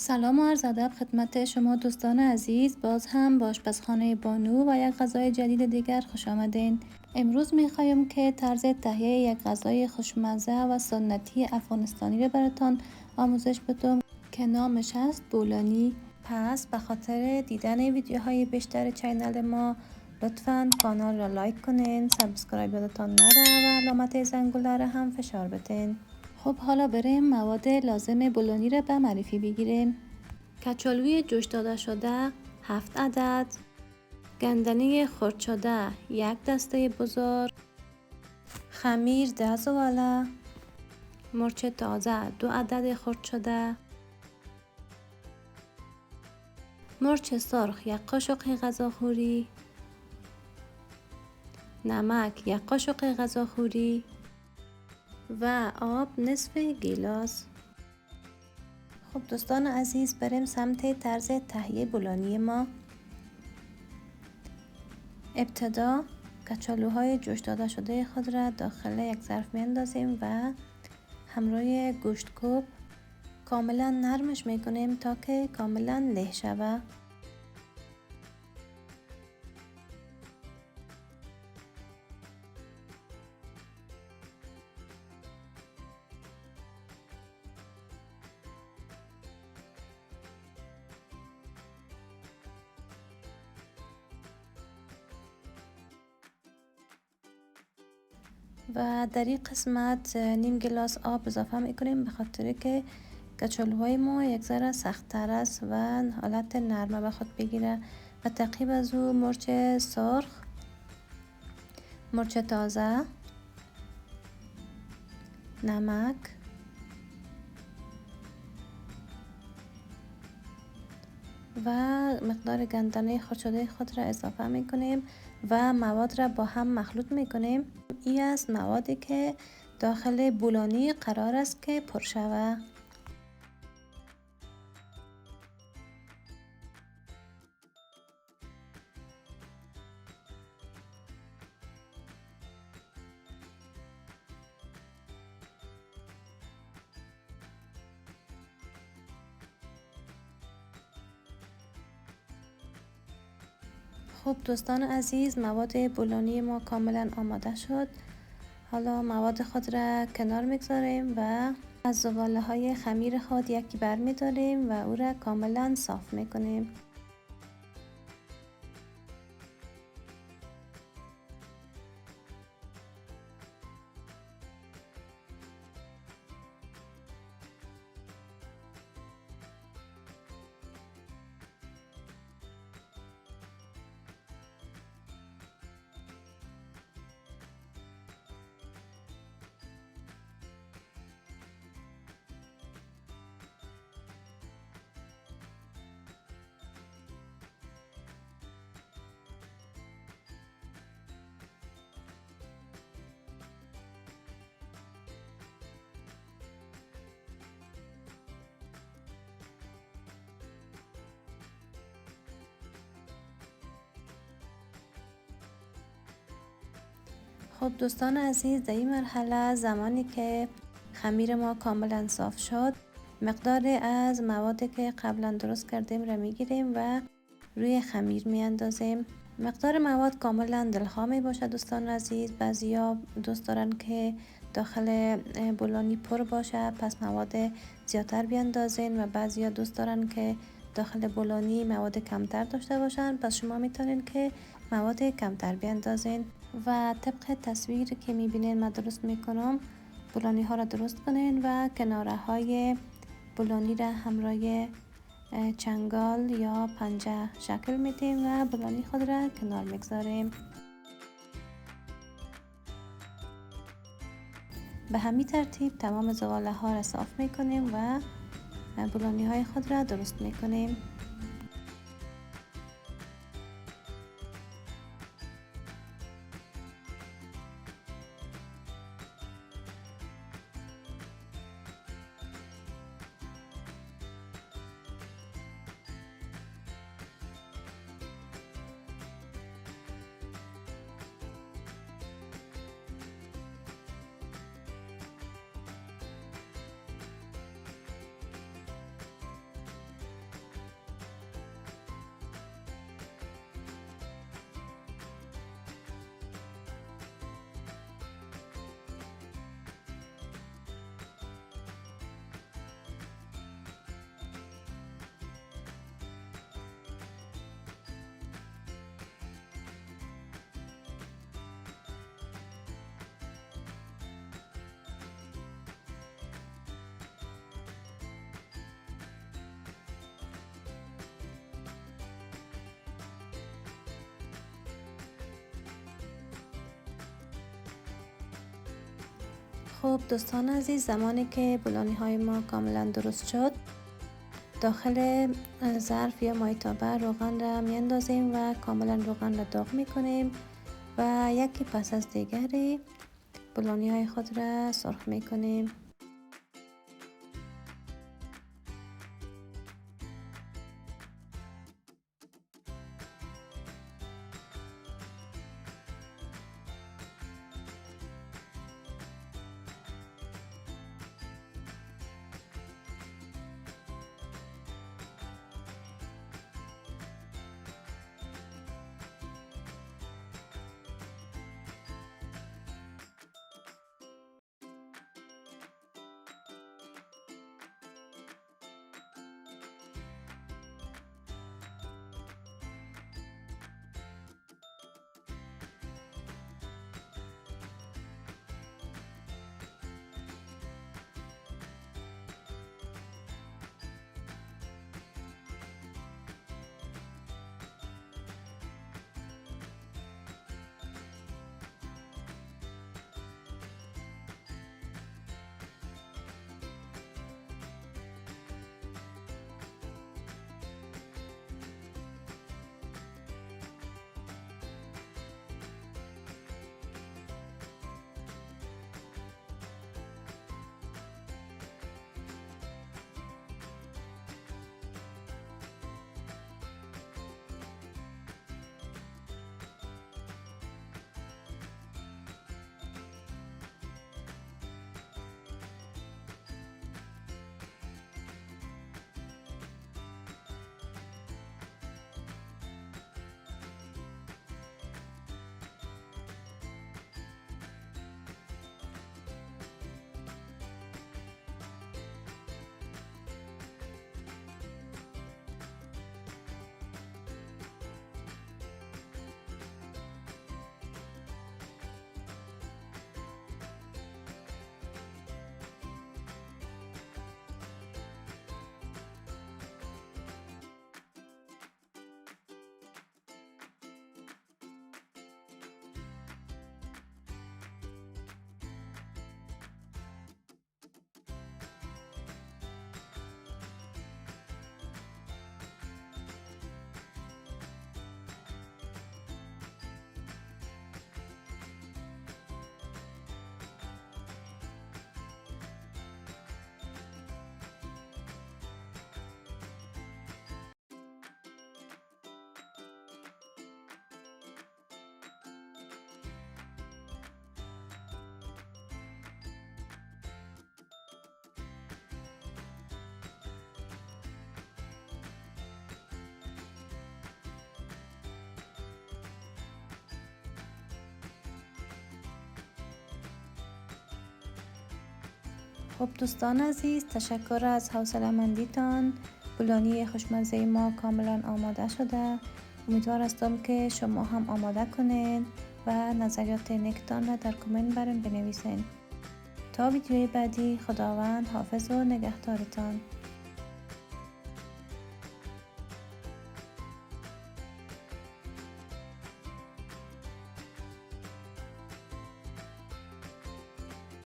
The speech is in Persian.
سلام و عرض ادب خدمت شما دوستان عزیز. باز هم به آشپزخانه بانو و یک غذای جدید دیگر خوش آمدین. امروز میخوایم که طرز تهیه یک غذای خوشمزه و سنتی افغانستانی رو براتان آموزش بدم که نامش است بولانی. پس به خاطر دیدن ویدیوهای بیشتر چینل ما لطفاً کانال را لایک کنین، سابسکرایب یادتان نره و علامت زنگوله را هم فشار بدین. خب حالا بریم مواد لازم بولانی را به معرفی بگیریم. کچالوی جوش داده شده 7 عدد، گندنه خرد شده 1 دسته بزرگ، خمیر 10 زباله، مرچ تازه 2 عدد خرد شده، مرچ سرخ 1 قاشق غذاخوری، نمک 1 قاشق غذاخوری و آب نصف گیلاس. خب دوستان عزیز، بریم سمت طرز تهیه بولانی ما. ابتدا کچالوهای جوش داده شده خود را داخل یک ظرف میاندازیم و همراه گوشت کوب کاملا نرمش میکنیم تا که کاملا له شود. و در این قسمت نیم گلاس آب اضافه میکنیم به خاطر که کچالوهای ما یک ذره سخت تر است و حالت نرمه به خود بگیره. و تعقیب از او مرچ سرخ، مرچ تازه، نمک و مقدار گندنه خرد شده خود را اضافه میکنیم و مواد را با هم مخلوط میکنیم. این است موادی که داخل بولانی قرار است که پر شود. خب دوستان عزیز، مواد بولانی ما کاملا آماده شد. حالا مواد خود را کنار میگذاریم و از زباله های خمیر خود یکی بر میداریم و او را کاملا صاف میکنیم. خب دوستان عزیز، در این مرحله زمانی که خمیر ما کاملا صاف شد، مقدار از موادی که قبلا درست کردیم را میگیریم و روی خمیر میاندازیم. مقدار مواد کاملا دلخواه می باشد دوستان عزیز. بعضیا دوست دارن که داخل بولانی پر باشه، پس مواد زیادتر بیاندازین و بعضیا دوست دارن که داخل بولانی مواد کمتر داشته باشن، پس شما میتونین که مواد کمتر بیاندازین و طبق تصویر که میبینین من درست میکنم بولانی ها را درست کنین و کناره های بولانی را همراه چنگال یا پنجه شکل میدیم و بولانی خود را کنار میگذاریم. به همین ترتیب تمام زباله ها را صاف میکنیم و بولانی های خود را درست میکنیم. خب دوستان عزیز، زمانی که بولانی های ما کاملا درست شد، داخل ظرف یا مایتابه روغن را میاندازیم و کاملا روغن را داغ میکنیم و یکی پس از دیگری بولانی های خود را سرخ میکنیم. خب دوستان عزیز، تشکر از حوصله‌مندیتان. بولانی خوشمزه ما کاملا آماده شده. امیدوار هستم که شما هم آماده کنین و نظریات نیکتان را در کامنت برام بنویسین. تا ویدیوی بعدی، خداوند حافظ و نگهدارتان.